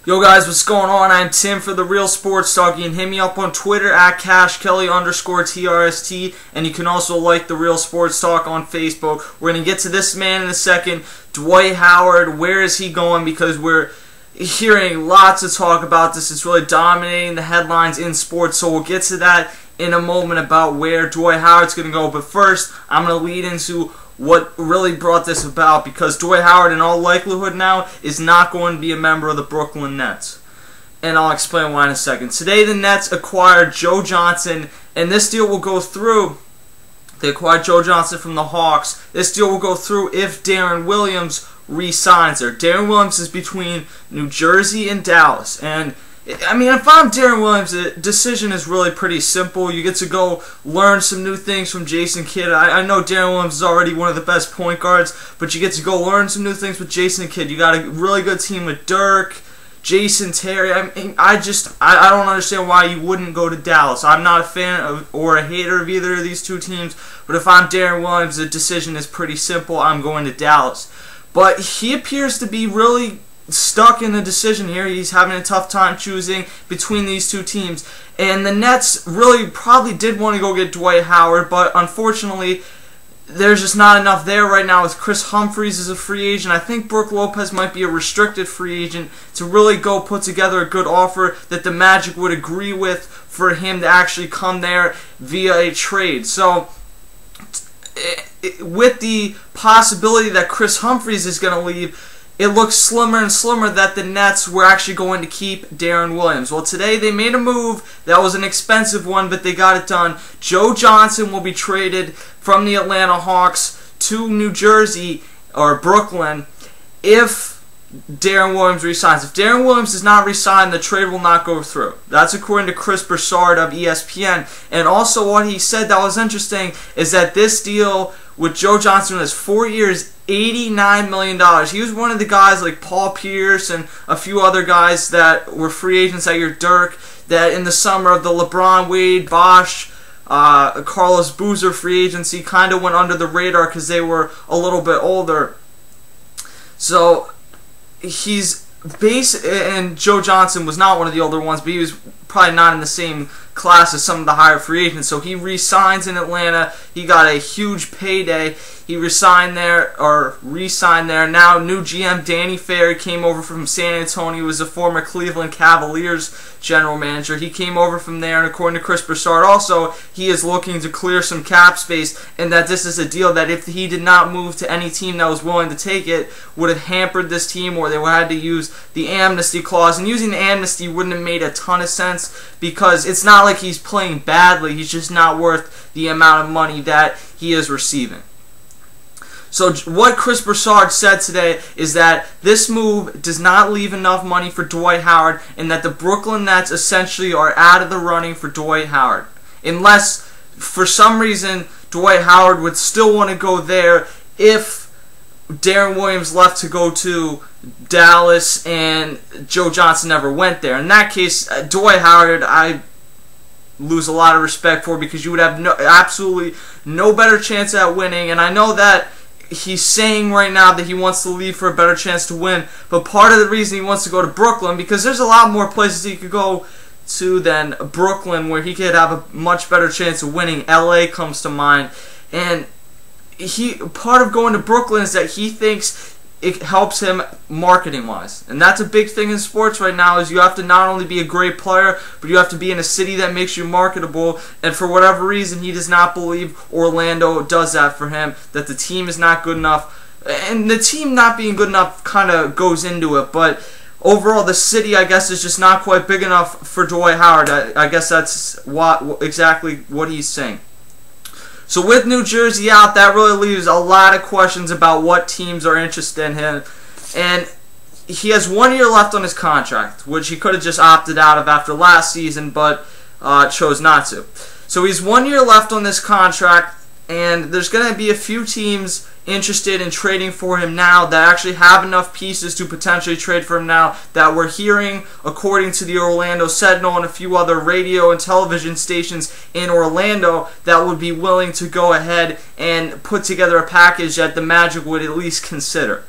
Yo guys, what's going on? I'm Tim for The Real Sports Talk. You can hit me up on Twitter at CashKelly_TRST, and you can also like The Real Sports Talk on Facebook. We're going to get to this man in a second, Dwight Howard. Where is he going? Because we're hearing lots of talk about this. It's really dominating the headlines in sports, so we'll get to that in a moment about where Dwight Howard's going to go. But first, I'm going to lead into what really brought this about, because Dwight Howard in all likelihood now is not going to be a member of the Brooklyn Nets. And I'll explain why in a second. Today the Nets acquired Joe Johnson, and this deal will go through. They acquired Joe Johnson from the Hawks. This deal will go through if Deron Williams re-signs there. Deron Williams is between New Jersey and Dallas, and I mean, if I'm Deron Williams, the decision is really pretty simple. You get to go learn some new things from Jason Kidd. I know Deron Williams is already one of the best point guards, but you get to go learn some new things with Jason Kidd. You got a really good team with Dirk, Jason Terry. I mean, I don't understand why you wouldn't go to Dallas. I'm not a fan of or a hater of either of these two teams, but if I'm Deron Williams, the decision is pretty simple. I'm going to Dallas. But he appears to be really stuck in the decision here. He's having a tough time choosing between these two teams, and the Nets really probably did want to go get Dwight Howard, but unfortunately there's just not enough there right now with Chris Humphries as a free agent. I think Brook Lopez might be a restricted free agent to really go put together a good offer that the Magic would agree with for him to actually come there via a trade. So with the possibility that Chris Humphries is going to leave, it looks slimmer and slimmer that the Nets were actually going to keep Deron Williams. Well, today they made a move that was an expensive one, but they got it done. Joe Johnson will be traded from the Atlanta Hawks to New Jersey or Brooklyn if Deron Williams resigns. If Deron Williams does not resign, the trade will not go through. That's according to Chris Broussard of ESPN. And also what he said that was interesting is that this deal with Joe Johnson was 4 years, $89 million. He was one of the guys like Paul Pierce and a few other guys that were free agents at your Dirk that in the summer of the LeBron, Wade, Bosh, Carlos Boozer free agency kind of went under the radar because they were a little bit older. So he's and Joe Johnson was not one of the older ones, but he was probably not in the same class as some of the higher free agents. So he re-signs in Atlanta. He got a huge payday. He re-signed there. Now new GM Danny Ferry came over from San Antonio. He was a former Cleveland Cavaliers general manager. He came over from there, and according to Chris Broussard also, he is looking to clear some cap space, and that this is a deal that if he did not move to any team that was willing to take it, would have hampered this team, or they would have had to use the amnesty clause. And using the amnesty wouldn't have made a ton of sense, because it's not like he's playing badly. He's just not worth the amount of money that he is receiving. So what Chris Broussard said today is that this move does not leave enough money for Dwight Howard, and that the Brooklyn Nets essentially are out of the running for Dwight Howard. Unless, for some reason, Dwight Howard would still want to go there if Deron Williams left to go to Dallas and Joe Johnson never went there. In that case, Dwight Howard, I lose a lot of respect for, because you would have absolutely no better chance at winning. And I know that he's saying right now that he wants to leave for a better chance to win, but part of the reason he wants to go to Brooklyn, because there's a lot more places he could go to than Brooklyn where he could have a much better chance of winning. LA comes to mind, and part of going to Brooklyn is that he thinks it helps him marketing wise, and that's a big thing in sports right now, is you have to not only be a great player, but you have to be in a city that makes you marketable. And for whatever reason, he does not believe Orlando does that for him, that the team is not good enough, and the team not being good enough kind of goes into it, but overall the city, I guess, is just not quite big enough for Dwight Howard. I guess that's exactly what he's saying. So with New Jersey out, that really leaves a lot of questions about what teams are interested in him. And he has 1 year left on his contract, which he could have just opted out of after last season, but chose not to. So he's 1 year left on this contract, and there's going to be a few teams interested in trading for him now that actually have enough pieces to potentially trade for him now, that we're hearing, according to the Orlando Sentinel and a few other radio and television stations in Orlando, that would be willing to go ahead and put together a package that the Magic would at least consider.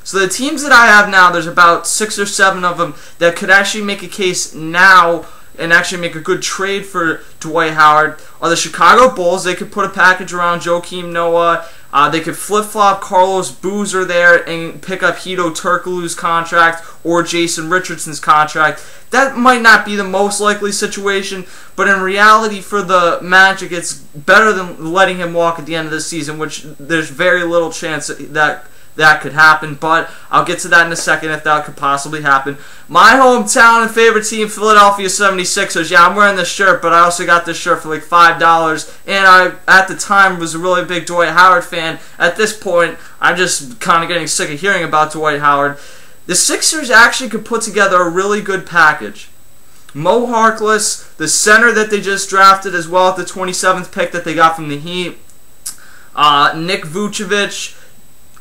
So the teams that I have now, there's about 6 or 7 of them that could actually make a case now and actually make a good trade for Dwight Howard. Are the Chicago Bulls. They could put a package around Joakim Noah. They could flip-flop Carlos Boozer there and pick up Hedo Turkoglu's contract or Jason Richardson's contract. That might not be the most likely situation, but in reality for the Magic, it's better than letting him walk at the end of the season, which there's very little chance that could happen, but I'll get to that in a second if that could possibly happen. My hometown and favorite team, Philadelphia 76ers. Yeah, I'm wearing this shirt, but I also got this shirt for like $5, and I, at the time, was a really big Dwight Howard fan. At this point, I'm just kind of getting sick of hearing about Dwight Howard. The Sixers actually could put together a really good package. Mo Harkless, the center that they just drafted as well at the 27th pick that they got from the Heat, Nick Vucevic,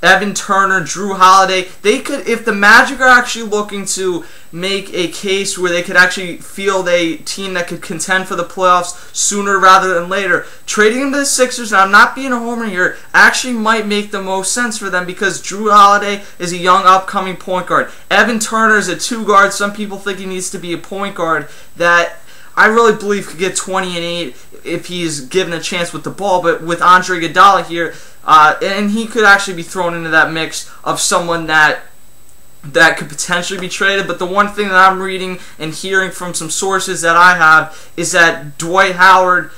Evan Turner, Drew Holiday. They could, if the Magic are actually looking to make a case where they could actually field a team that could contend for the playoffs sooner rather than later, trading them to the Sixers, and I'm not being a homer here, actually might make the most sense for them because Drew Holiday is a young upcoming point guard. Evan Turner is a 2-guard. Some people think he needs to be a point guard that I really believe could get 20 and 8 if he's given a chance with the ball, but with Andre Iguodala here, and he could actually be thrown into that mix of someone that could potentially be traded. But the one thing that I'm reading and hearing from some sources that I have is that Dwight Howard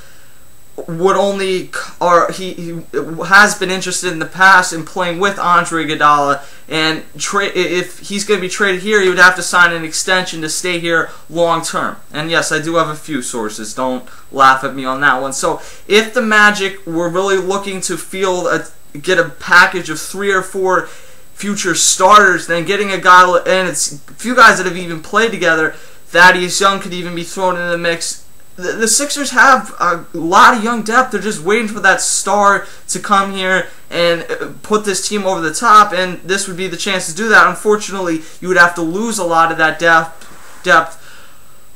would only, or he has been interested in the past in playing with Andre Iguodala, and if he's going to be traded here, he would have to sign an extension to stay here long term. And yes, I do have a few sources. Don't laugh at me on that one. So if the Magic were really looking to get a package of 3 or 4 future starters, then getting a guy, and it's a few guys that have even played together, Thaddeus Young could even be thrown into the mix. The Sixers have a lot of young depth. They're just waiting for that star to come here and put this team over the top, and this would be the chance to do that. Unfortunately, you would have to lose a lot of that depth.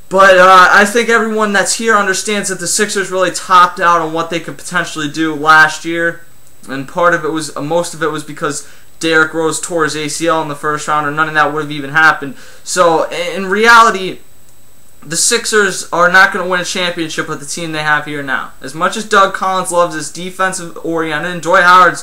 But I think everyone that's here understands that the Sixers really topped out on what they could potentially do last year, and most of it was because Derrick Rose tore his ACL in the first round, or none of that would have even happened. So in reality, the Sixers are not going to win a championship with the team they have here now. As much as Doug Collins loves his defensive-oriented, and Dwight Howard's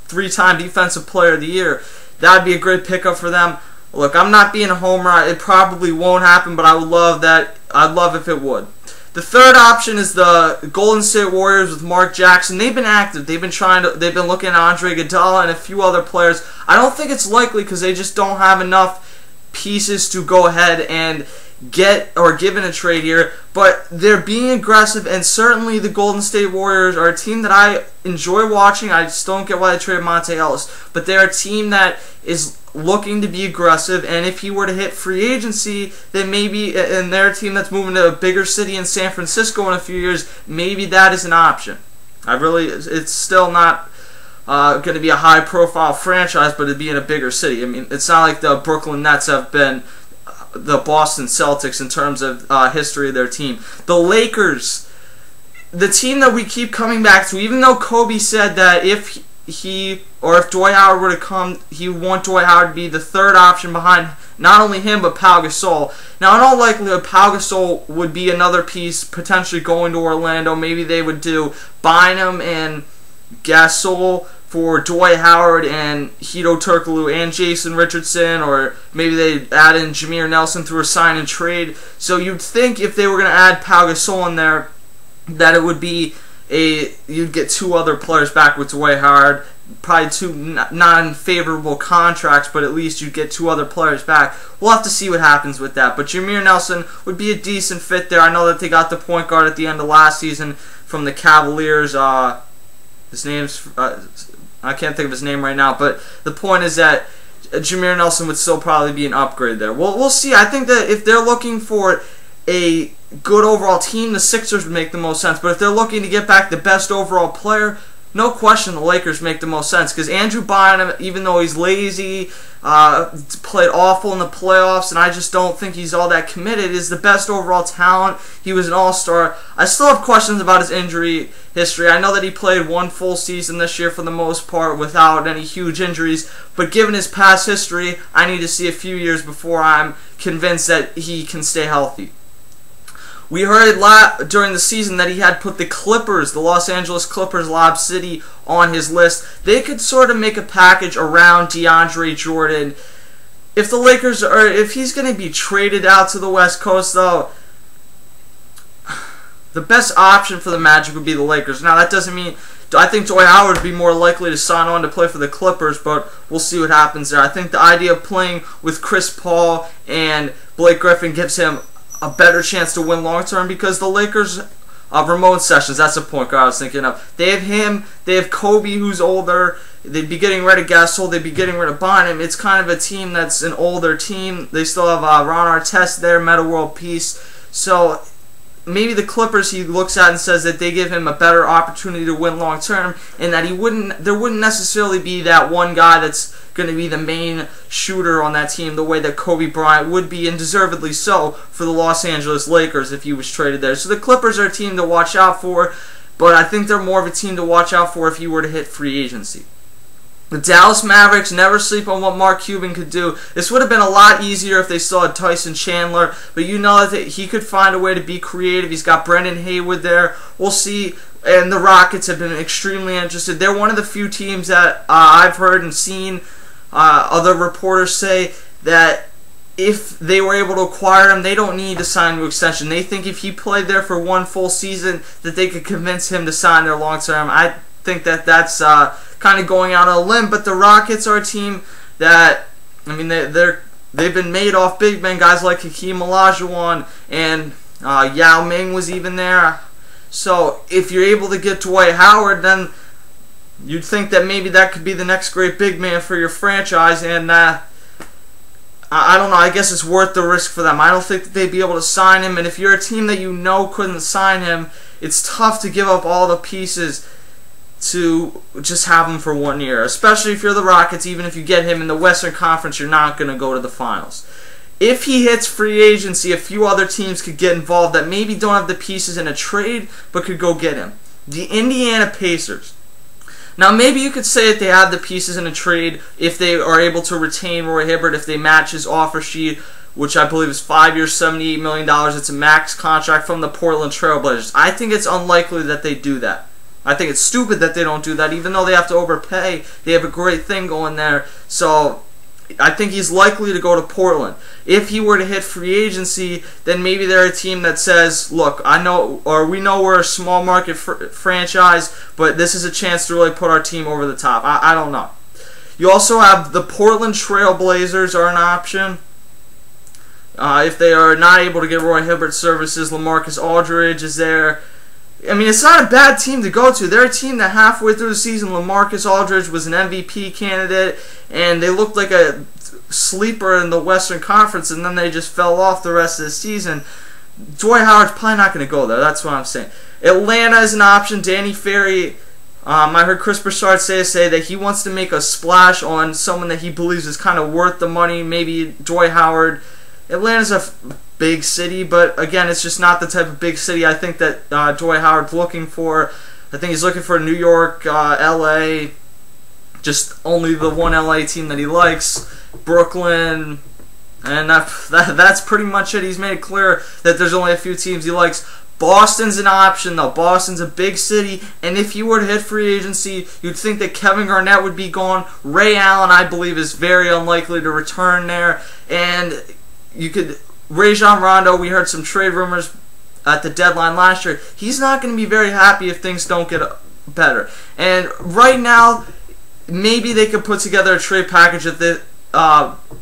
3-time Defensive Player of the Year, that would be a great pickup for them. Look, I'm not being a homer. It probably won't happen, but I would love that. I'd love if it would. The third option is the Golden State Warriors with Mark Jackson. They've been active. They've been looking at Andre Iguodala and a few other players. I don't think it's likely because they just don't have enough pieces to go ahead and get or given a trade here, but they're being aggressive, and certainly the Golden State Warriors are a team that I enjoy watching. I just don't get why they traded Monte Ellis, but they're a team that is looking to be aggressive, and if he were to hit free agency, then maybe, and they're a team that's moving to a bigger city in San Francisco in a few years, maybe that is an option. It's still not going to be a high-profile franchise, but it'd be in a bigger city. I mean, it's not like the Brooklyn Nets have been the Boston Celtics in terms of history of their team. The Lakers, the team that we keep coming back to, even though Kobe said that if Dwight Howard were to come, he would want Dwight Howard to be the third option behind not only him but Pau Gasol. Now, in all likelihood, Pau Gasol would be another piece potentially going to Orlando. Maybe they would do Bynum and Gasol for Dwight Howard and Hedo Turkoglu and Jason Richardson, or maybe they add in Jameer Nelson through a sign and trade. So you'd think if they were going to add Pau Gasol in there, that it would be you'd get 2 other players back with Dwight Howard, probably 2 non-favorable contracts, but at least you'd get 2 other players back. We'll have to see what happens with that. But Jameer Nelson would be a decent fit there. I know that they got the point guard at the end of last season from the Cavaliers. His name's I can't think of his name right now, but the point is that Jameer Nelson would still probably be an upgrade there. We'll see. I think that if they're looking for a good overall team, the Sixers would make the most sense. But if they're looking to get back the best overall player, no question the Lakers make the most sense, because Andrew Bynum, even though he's lazy, played awful in the playoffs, and I just don't think he's all that committed, is the best overall talent. He was an all-star. I still have questions about his injury history. I know that he played one full season this year for the most part without any huge injuries, but given his past history, I need to see a few years before I'm convinced that he can stay healthy. We heard during the season that he had put the Clippers, the Los Angeles Clippers, Lob City, on his list. They could sort of make a package around DeAndre Jordan. If the Lakers if he's going to be traded out to the West Coast, though, the best option for the Magic would be the Lakers. Now, that doesn't mean I think Dwight Howard would be more likely to sign on to play for the Clippers, but we'll see what happens there. I think the idea of playing with Chris Paul and Blake Griffin gives him a better chance to win long term, because the Lakers, Ramon Sessions, that's the point guard I was thinking of. They have him, they have Kobe, who's older, they'd be getting rid of Gasol, they'd be getting rid of Bynum. It's kind of a team that's an older team. They still have Ron Artest there, Metta World Peace. So maybe the Clippers he looks at and says that they give him a better opportunity to win long term, and that there wouldn't necessarily be that one guy that's going to be the main shooter on that team the way that Kobe Bryant would be, and deservedly so, for the Los Angeles Lakers if he was traded there. So the Clippers are a team to watch out for, but I think they're more of a team to watch out for if he were to hit free agency. The Dallas Mavericks, never sleep on what Mark Cuban could do. This would have been a lot easier if they still had Tyson Chandler, but you know that he could find a way to be creative. He's got Brendan Haywood there. We'll see. And the Rockets have been extremely interested. They're one of the few teams that I've heard and seen other reporters say that if they were able to acquire him, they don't need to sign to extension. They think if he played there for one full season, that they could convince him to sign there long term. I think that that's kind of going out on a limb, but the Rockets are a team that, I mean, they've been made off big men, guys like Hakeem Olajuwon, and Yao Ming was even there. So if you're able to get Dwight Howard, then you'd think that maybe that could be the next great big man for your franchise, and I don't know, I guess it's worth the risk for them. I don't think that they'd be able to sign him, and if you're a team that you know couldn't sign him, it's tough to give up all the pieces to just have him for 1 year, especially if you're the Rockets. Even if you get him in the Western Conference, you're not going to go to the finals. If he hits free agency, a few other teams could get involved that maybe don't have the pieces in a trade, but could go get him. The Indiana Pacers. Now, maybe you could say that they have the pieces in a trade if they are able to retain Roy Hibbert, if they match his offer sheet, which I believe is 5 years, $78 million. It's a max contract from the Portland Trail Blazers. I think it's unlikely that they do that. I think it's stupid that they don't do that, even though they have to overpay. They have a great thing going there. So I think he's likely to go to Portland. If he were to hit free agency, then maybe they're a team that says, look, we know we're a small market franchise, but this is a chance to really put our team over the top. I don't know. You also have the Portland Trail Blazers are an option. If they are not able to get Roy Hibbert services, LaMarcus Aldridge is there. I mean, it's not a bad team to go to. They're a team that halfway through the season, LaMarcus Aldridge was an MVP candidate, and they looked like a sleeper in the Western Conference, and then they just fell off the rest of the season. Dwight Howard's probably not going to go there. That's what I'm saying. Atlanta is an option. Danny Ferry, I heard Chris Broussard say that he wants to make a splash on someone that he believes is kind of worth the money, maybe Dwight Howard. Atlanta's a big city, but again, it's just not the type of big city I think that Dwight Howard's looking for. I think he's looking for New York, LA, just only the one LA team that he likes, Brooklyn, and that's pretty much it. He's made it clear that there's only a few teams he likes. Boston's an option, though. Boston's a big city, and if you were to hit free agency, you'd think that Kevin Garnett would be gone. Ray Allen, I believe, is very unlikely to return there, and you could Rajon Rondo, we heard some trade rumors at the deadline last year. He's not going to be very happy if things don't get better. And right now, maybe they could put together a trade package if the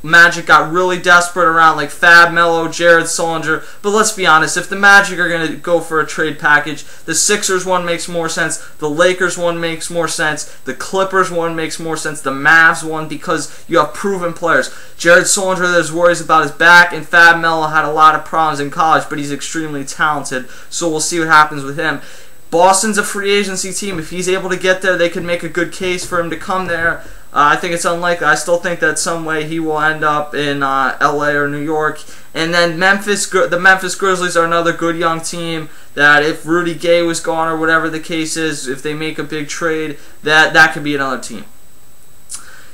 Magic got really desperate around like Fab Melo, Jared Sullinger. But let's be honest, if the Magic are going to go for a trade package, the Sixers one makes more sense, the Lakers one makes more sense, the Clippers one makes more sense, the Mavs one, because you have proven players. Jared Sullinger, there's worries about his back, and Fab Melo had a lot of problems in college, but he's extremely talented, so we'll see what happens with him. Boston's a free agency team. If he's able to get there, they could make a good case for him to come there. I think it's unlikely. I still think that some way he will end up in LA or New York. And then the Memphis Grizzlies are another good young team that if Rudy Gay was gone or whatever the case is, if they make a big trade, that could be another team.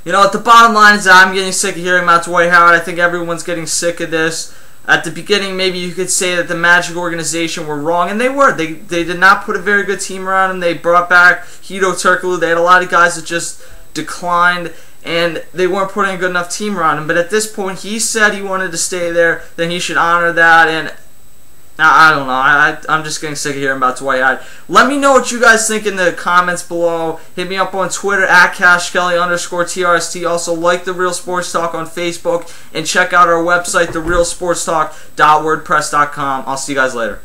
You know, at the bottom line is that I'm getting sick of hearing about Dwight Howard. I think everyone's getting sick of this. At the beginning, maybe you could say that the Magic organization were wrong, and they were. They did not put a very good team around him. They brought back Hito Turkoglu. They had a lot of guys that just declined, and they weren't putting a good enough team around him. But at this point, he said he wanted to stay there. Then he should honor that, and I don't know. I'm just getting sick of hearing about Dwight Howard. Let me know what you guys think in the comments below. Hit me up on Twitter at CashKelly_TRST. Also, like The Real Sports Talk on Facebook. And check out our website, therealsportstalk.wordpress.com. I'll see you guys later.